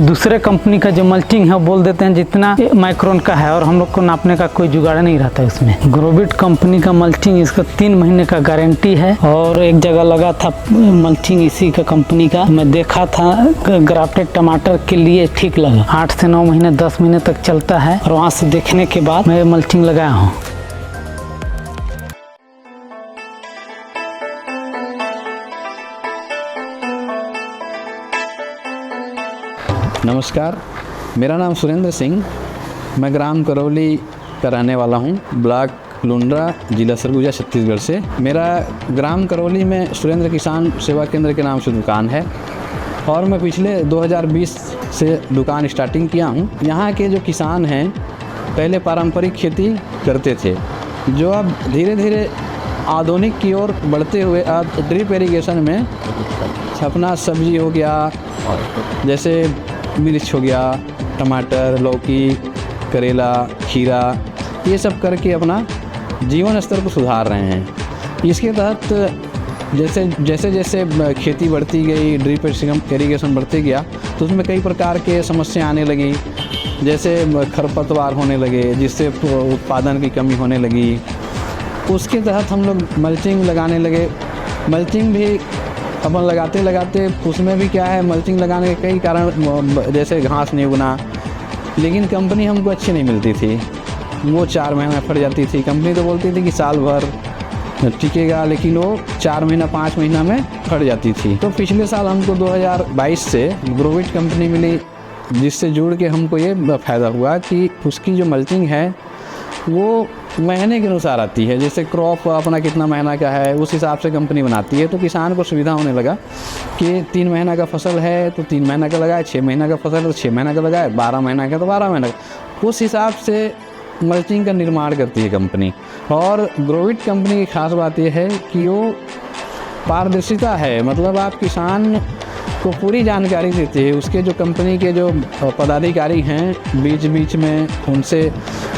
दूसरे कंपनी का जो मल्चिंग है बोल देते हैं जितना माइक्रोन का है, और हम लोग को नापने का कोई जुगाड़ नहीं रहता है उसमें। ग्रोविट कंपनी का मल्चिंग, इसका 3 महीने का गारंटी है। और एक जगह लगा था मल्चिंग इसी का कंपनी का, मैं देखा था, ग्राफ्टेड टमाटर के लिए ठीक लगा। 8 से 9 महीने 10 महीने तक चलता है, और वहाँ से देखने के बाद मैं मल्चिंग लगाया हूँ। नमस्कार, मेरा नाम सुरेंद्र सिंह, मैं ग्राम करौली का रहने वाला हूं, ब्लॉक लुंड्रा, जिला सरगुजा, छत्तीसगढ़ से। मेरा ग्राम करौली में सुरेंद्र किसान सेवा केंद्र के नाम से दुकान है, और मैं पिछले 2020 से दुकान स्टार्टिंग किया हूं। यहाँ के जो किसान हैं पहले पारंपरिक खेती करते थे, जो अब धीरे धीरे आधुनिक की ओर बढ़ते हुए अब ड्रिप इरिगेशन में अपना सब्जी हो गया, जैसे मिर्च हो गया, टमाटर, लौकी, करेला, खीरा, ये सब करके अपना जीवन स्तर को सुधार रहे हैं। इसके तहत जैसे जैसे खेती बढ़ती गई, ड्रिप इरिगेशन बढ़ते गया, तो उसमें कई प्रकार के समस्या आने लगी, जैसे खरपतवार होने लगे, जिससे उत्पादन की कमी होने लगी। उसके तहत हम लोग मल्चिंग लगाने लगे। मल्चिंग भी अपन लगाते लगाते उसमें भी क्या है, मल्चिंग लगाने के कई कारण, जैसे घास नहीं उगना, लेकिन कंपनी हमको अच्छी नहीं मिलती थी। वो 4 महीना फट जाती थी। कंपनी तो बोलती थी कि साल भर टिकेगा, लेकिन वो 4 महीना 5 महीना में फट जाती थी। तो पिछले साल हमको 2022 से ग्रोविट कंपनी मिली, जिससे जुड़ के हमको ये फ़ायदा हुआ कि उसकी जो मल्चिंग है वो महीने के अनुसार आती है। जैसे क्रॉप अपना कितना महीना का है उस हिसाब से कंपनी बनाती है, तो किसान को सुविधा होने लगा कि 3 महीना का फसल है तो 3 महीना का लगाए, 6 महीना का फसल है तो 6 महीना का लगाए, 12 महीना का तो 12 महीना का। उस हिसाब से मल्चिंग का निर्माण करती है कंपनी। और ग्रोविट कंपनी की खास बात यह है कि वो पारदर्शिता है, मतलब आप किसान को पूरी जानकारी देती है। उसके जो कंपनी के जो पदाधिकारी हैं बीच बीच में उनसे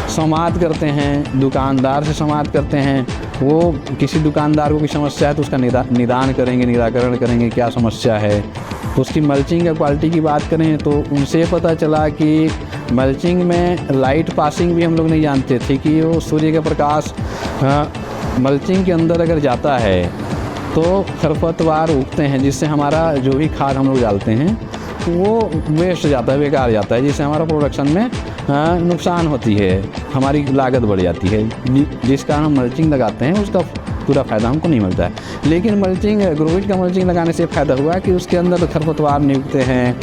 संवाद करते हैं, दुकानदार से संवाद करते हैं। वो किसी दुकानदार को कोई समस्या है तो उसका निदान करेंगे, निराकरण करेंगे, क्या समस्या है। उसकी मल्चिंग या क्वालिटी की बात करें तो उनसे पता चला कि मल्चिंग में लाइट पासिंग भी हम लोग नहीं जानते थे कि वो सूर्य का प्रकाश मल्चिंग के अंदर अगर जाता है तो खरपतवार उगते हैं, जिससे हमारा जो भी खाद हम लोग डालते हैं वो वेस्ट जाता है, बेकार जाता है, जिससे हमारा प्रोडक्शन में नुकसान होती है, हमारी लागत बढ़ जाती है। जिस कारण हम मल्चिंग लगाते हैं उसका पूरा फ़ायदा हमको नहीं मिलता है। लेकिन मल्चिंग, ग्रोविट का मल्चिंग लगाने से फ़ायदा हुआ कि उसके अंदर खरपतवार नहीं उगते हैं,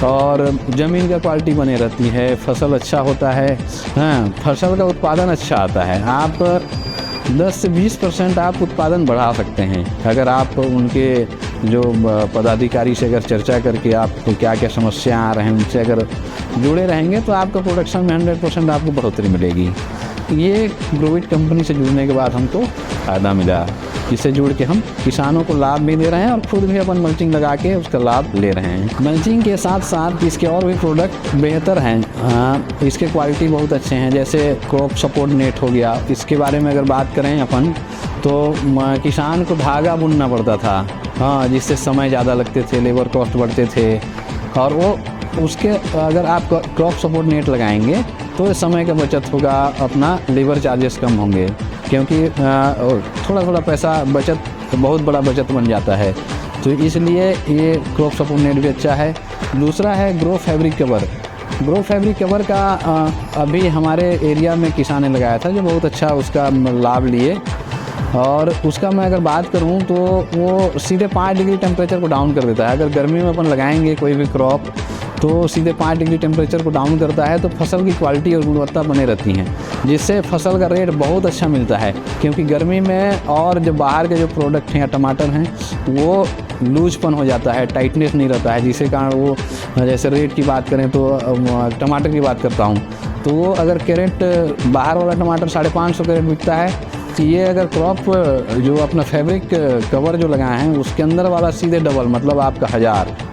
और ज़मीन का क्वालिटी बने रहती है, फसल अच्छा होता है, फसल का उत्पादन अच्छा आता है। आप 10 से 20% आप उत्पादन बढ़ा सकते हैं अगर आप उनके जो पदाधिकारी से अगर चर्चा करके आपको क्या क्या समस्या आ रहे हैं उनसे अगर जुड़े रहेंगे तो आपका प्रोडक्शन में 100% आपको बढ़ोतरी मिलेगी। ये ग्रोविट कंपनी से जुड़ने के बाद हमको फ़ायदा मिला, इससे जुड़ के हम किसानों को लाभ भी दे रहे हैं और खुद भी अपन मल्चिंग लगा के उसका लाभ ले रहे हैं। मल्चिंग के साथ साथ इसके और भी प्रोडक्ट बेहतर हैं। इसके क्वालिटी बहुत अच्छे हैं, जैसे क्रॉप सपोर्ट नेट हो गया। इसके बारे में अगर बात करें अपन तो किसान को धागा बुनना पड़ता था, जिससे समय ज़्यादा लगते थे, लेबर कॉस्ट बढ़ते थे। और वो उसके अगर आप क्रॉप सपोर्ट नेट लगाएंगे तो समय का बचत होगा, अपना लेबर चार्जेस कम होंगे, क्योंकि थोड़ा थोड़ा पैसा बचत, बहुत बड़ा बचत बन जाता है। तो इसलिए ये क्रॉप सपोर्ट नेट भी अच्छा है। दूसरा है grow fabric cover. Grow fabric cover का अभी हमारे एरिया में किसान ने लगाया था, जो बहुत अच्छा उसका लाभ लिए। और उसका मैं अगर बात करूं तो वो सीधे 5 डिग्री टेम्परेचर को डाउन कर देता है। अगर गर्मी में अपन लगाएंगे कोई भी क्रॉप तो सीधे 5 डिग्री टेम्परेचर को डाउन करता है, तो फसल की क्वालिटी और गुणवत्ता बने रहती हैं, जिससे फसल का रेट बहुत अच्छा मिलता है। क्योंकि गर्मी में और जो बाहर के जो प्रोडक्ट हैं या टमाटर हैं वो लूजपन हो जाता है, टाइटनेस नहीं रहता है, जिसके कारण वो, जैसे रेट की बात करें तो टमाटर की बात करता हूँ तो वो अगर कैरेट बाहर वाला टमाटर 550 कैरेट बिकता है, तो ये अगर क्रॉप जो अपना फैब्रिक कवर जो लगाए हैं उसके अंदर वाला सीधे डबल, मतलब आपका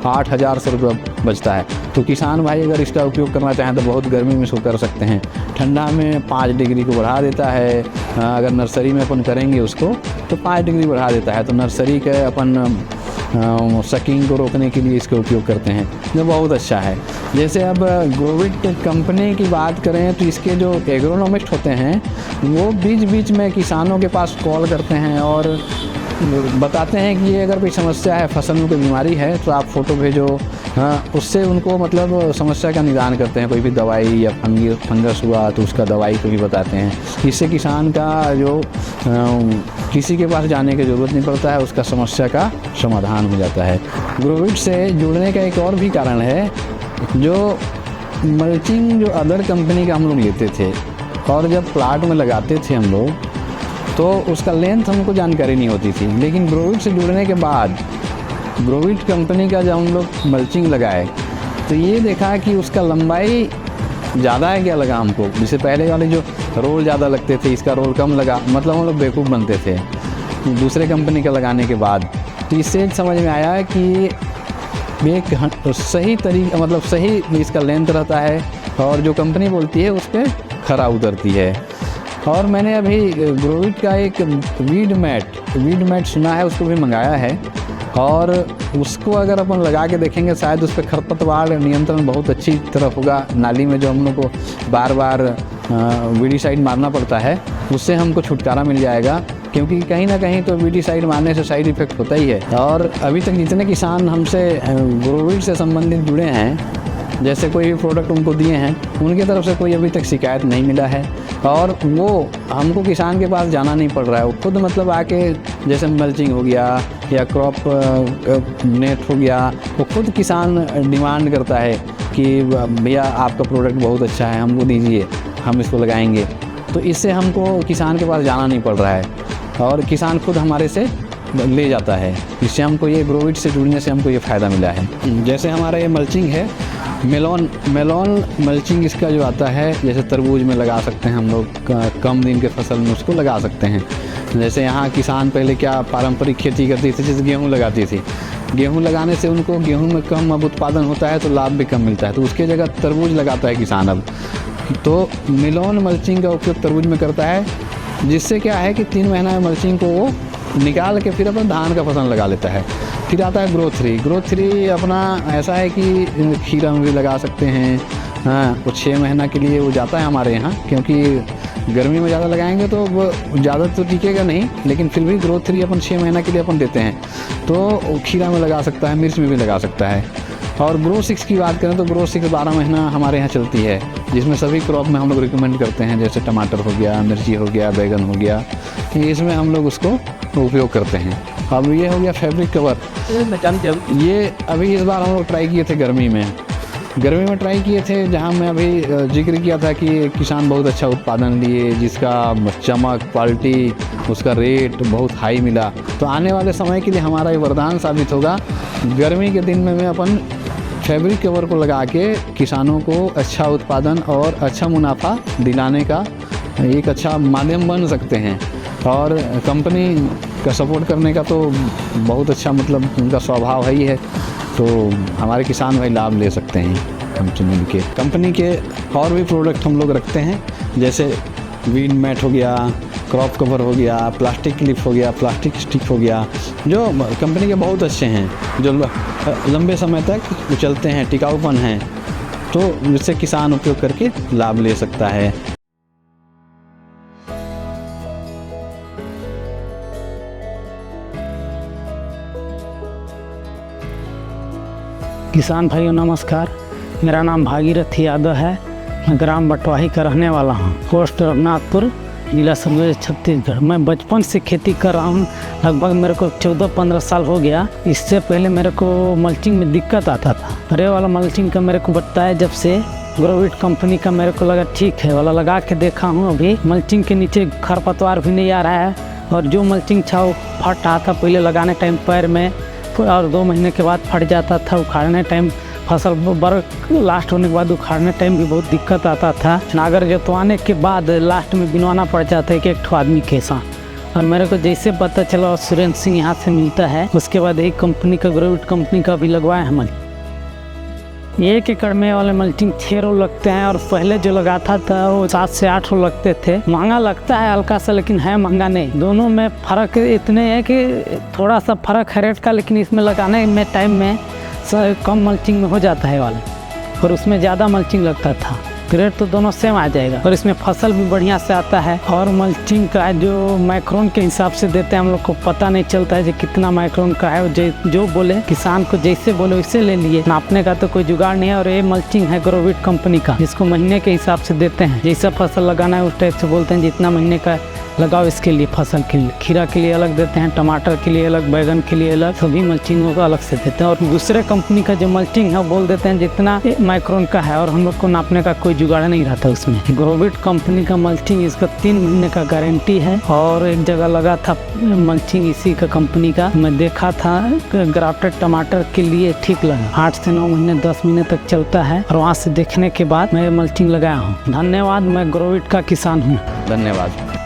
8,000 से रुपये बचता है। तो किसान भाई अगर इसका उपयोग करना चाहें तो बहुत गर्मी में इसको कर सकते हैं। ठंडा में 5 डिग्री को बढ़ा देता है। अगर नर्सरी में अपन करेंगे उसको तो 5 डिग्री बढ़ा देता है। तो नर्सरी के अपन सकिंग को रोकने के लिए इसका उपयोग करते हैं, जो बहुत अच्छा है। जैसे अब ग्रोविट कंपनी की बात करें तो इसके जो एग्रोनॉमिस्ट होते हैं वो बीच बीच में किसानों के पास कॉल करते हैं और बताते हैं कि ये अगर कोई समस्या है, फसल में कोई बीमारी है तो आप फ़ोटो भेजो। हाँ, उससे उनको मतलब समस्या का निदान करते हैं। कोई भी दवाई या फंगस हुआ तो उसका दवाई को भी बताते हैं। इससे किसान का जो किसी के पास जाने की ज़रूरत नहीं पड़ता है, उसका समस्या का समाधान हो जाता है। ग्रोविट से जुड़ने का एक और भी कारण है, जो मल्चिंग जो अदर कंपनी का हम लोग लेते थे और जब प्लाट में लगाते थे हम लोग तो उसका लेंथ हमको जानकारी नहीं होती थी, लेकिन ग्रोविट से जुड़ने के बाद ग्रोविट कंपनी का जब हम लोग मल्चिंग लगाए तो ये देखा कि उसका लंबाई ज़्यादा है क्या लगा हमको। जैसे पहले वाले जो रोल ज़्यादा लगते थे, इसका रोल कम लगा, मतलब हम लोग बेवकूफ़ बनते थे दूसरे कंपनी का लगाने के बाद। तो इससे समझ में आया कि एक सही तरीका मतलब सही इसका लेंथ रहता है और जो कंपनी बोलती है उस पर खरा उतरती है। और मैंने अभी ग्रोविट का एक वीड मैट सुना है, उसको भी मंगाया है और उसको अगर अपन लगा के देखेंगे शायद उस पर खरपतवार नियंत्रण बहुत अच्छी तरह होगा। नाली में जो हम लोग को बार बार वीडीसाइड मारना पड़ता है उससे हमको छुटकारा मिल जाएगा, क्योंकि कहीं ना कहीं तो वीडीसाइड मारने से साइड इफ़ेक्ट होता ही है। और अभी तक जितने किसान हमसे ग्रोविट से संबंधित जुड़े हैं, जैसे कोई भी प्रोडक्ट उनको दिए हैं, उनकी तरफ से कोई अभी तक शिकायत नहीं मिला है और वो हमको किसान के पास जाना नहीं पड़ रहा है। वो खुद मतलब आके जैसे मल्चिंग हो गया या क्रॉप नेट हो गया, वो खुद किसान डिमांड करता है कि भैया आपका प्रोडक्ट बहुत अच्छा है, हमको दीजिए, हम इसको लगाएंगे। तो इससे हमको किसान के पास जाना नहीं पड़ रहा है और किसान खुद हमारे से ले जाता है। इससे हमको ये ग्रोविट से जुड़ने से हमको ये फ़ायदा मिला है। जैसे हमारा ये मल्चिंग है, मेलोन मल्चिंग इसका जो आता है, जैसे तरबूज में लगा सकते हैं हम लोग, कम दिन के फसल में उसको लगा सकते हैं। जैसे यहाँ किसान पहले क्या पारंपरिक खेती करती थी, जैसे गेहूँ लगाती थी, गेहूँ लगाने से उनको गेहूँ में कम अब उत्पादन होता है तो लाभ भी कम मिलता है, तो उसके जगह तरबूज लगाता है किसान अब। तो मेलोन मल्चिंग का उपयोग तरबूज में करता है, जिससे क्या है कि 3 महीना में मल्चिंग को वो निकाल के फिर अपना धान का फसल लगा लेता है। फिर आता है ग्रोथ थ्री अपना ऐसा है कि खीरा में भी लगा सकते हैं। हाँ, वो 6 महीना के लिए वो जाता है हमारे यहाँ, क्योंकि गर्मी में ज़्यादा लगाएंगे तो वो ज़्यादा तो टिकेगा नहीं, लेकिन फिर भी ग्रोथ 3 अपन 6 महीना के लिए अपन देते हैं। तो खीरा में लगा सकता है, मिर्च में भी लगा सकता है। और ग्रो 6 की बात करें तो ग्रो 6 12 महीना हमारे यहाँ चलती है, जिसमें सभी क्रॉप में हम लोग रिकमेंड करते हैं, जैसे टमाटर हो गया, मिर्ची हो गया, बैगन हो गया, इसमें हम लोग उसको उपयोग करते हैं। अब ये हो गया फैब्रिक कवर, ये अभी इस बार हम लोग ट्राई किए थे गर्मी में ट्राई किए थे, जहाँ मैं अभी जिक्र किया था कि किसान बहुत अच्छा उत्पादन लिए, जिसका चमक, क्वालिटी, उसका रेट बहुत हाई मिला। तो आने वाले समय के लिए हमारा ये वरदान साबित होगा। गर्मी के दिन में अपन फैब्रिक कवर को लगा के किसानों को अच्छा उत्पादन और अच्छा मुनाफा दिलाने का एक अच्छा माध्यम बन सकते हैं। और कंपनी का सपोर्ट करने का तो बहुत अच्छा मतलब उनका स्वभाव है ही है, तो हमारे किसान भाई लाभ ले सकते हैं हमसे मिल के। कंपनी के और भी प्रोडक्ट हम लोग रखते हैं, जैसे वीड मैट हो गया, क्रॉप कवर हो गया, प्लास्टिक क्लिप हो गया, प्लास्टिक स्टिक हो गया, जो कंपनी के बहुत अच्छे हैं, जो लंबे समय तक चलते हैं, टिकाऊपन हैं, तो जिससे किसान उपयोग करके लाभ ले सकता है। किसान भाइयों नमस्कार, मेरा नाम भागीरथ यादव है। मैं ग्राम बटवाही का रहने वाला हूँ, पोस्ट रघुनाथपुर, जिला सरगुजा, छत्तीसगढ़। मैं बचपन से खेती कर रहा हूँ, लगभग मेरे को 14-15 साल हो गया। इससे पहले मेरे को मल्चिंग में दिक्कत आता था। अरे वाला मल्चिंग का मेरे को बताया जब से ग्रोविट कंपनी का, मेरे को लगा ठीक है वाला लगा के देखा हूँ। अभी मल्चिंग के नीचे खरपतवार भी नहीं आ रहा है, और जो मल्चिंग था वो फट रहा था पहले लगाने टाइम पैर में, और 2 महीने के बाद फट जाता था। उखाड़ने टाइम फसल लास्ट होने के बाद उखाड़ने टाइम भी बहुत दिक्कत आता था। नागर जोतवाने के बाद लास्ट में बिनवाना पड़ जाता है कि एक आदमी के साथ। और मेरे को जैसे पता चला सुरेंद्र सिंह यहाँ से मिलता है, उसके बाद एक कंपनी का, ग्रोविट कंपनी का भी लगवाया है। 1 एकड़ में वाले मल्चिंग 6 रोल लगते हैं और पहले जो लगा था वो 7 से 8 रोल लगते थे। महंगा लगता है हल्का सा, लेकिन है महंगा नहीं। दोनों में फ़र्क इतने है कि थोड़ा सा फ़र्क है रेट का, लेकिन इसमें लगाने में टाइम में कम मल्चिंग में हो जाता है वाला, और उसमें ज़्यादा मल्चिंग लगता था। रेट तो दोनों सेम आ जाएगा और इसमें फसल भी बढ़िया से आता है। और मल्चिंग का जो माइक्रोन के हिसाब से देते हैं, हम लोग को पता नहीं चलता है कि कितना माइक्रोन का है। जो बोले किसान को जैसे बोले वैसे ले लिए, नापने का तो कोई जुगाड़ नहीं है। और ये मल्चिंग है ग्रोविट कंपनी का, जिसको महीने के हिसाब से देते हैं। जैसा फसल लगाना है उस टाइप से बोलते हैं, जितना महीने का लगाओ इसके लिए, फसल के लिए। खीरा के लिए अलग देते हैं, टमाटर के लिए अलग, बैगन के लिए अलग, सभी मल्चिंगों को अलग से देते हैं। और दूसरे कंपनी का जो मल्चिंग है वो बोल देते हैं जितना माइक्रोन का है, और हम लोग को नापने का कोई जुगाड़ नहीं रहता उसमें। ग्रोविट कंपनी का मल्चिंग, इसका 3 महीने का गारंटी है। और एक जगह लगा था मल्चिंग इसी का कंपनी का, मैं देखा था ग्राफ्टेड टमाटर के लिए ठीक लगा। 8 से 9 महीने 10 महीने तक चलता है, और वहाँ से देखने के बाद मैं मल्चिंग लगाया हूँ। धन्यवाद, मैं ग्रोविट का किसान हूँ। धन्यवाद।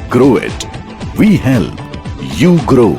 Grow it. We help you grow.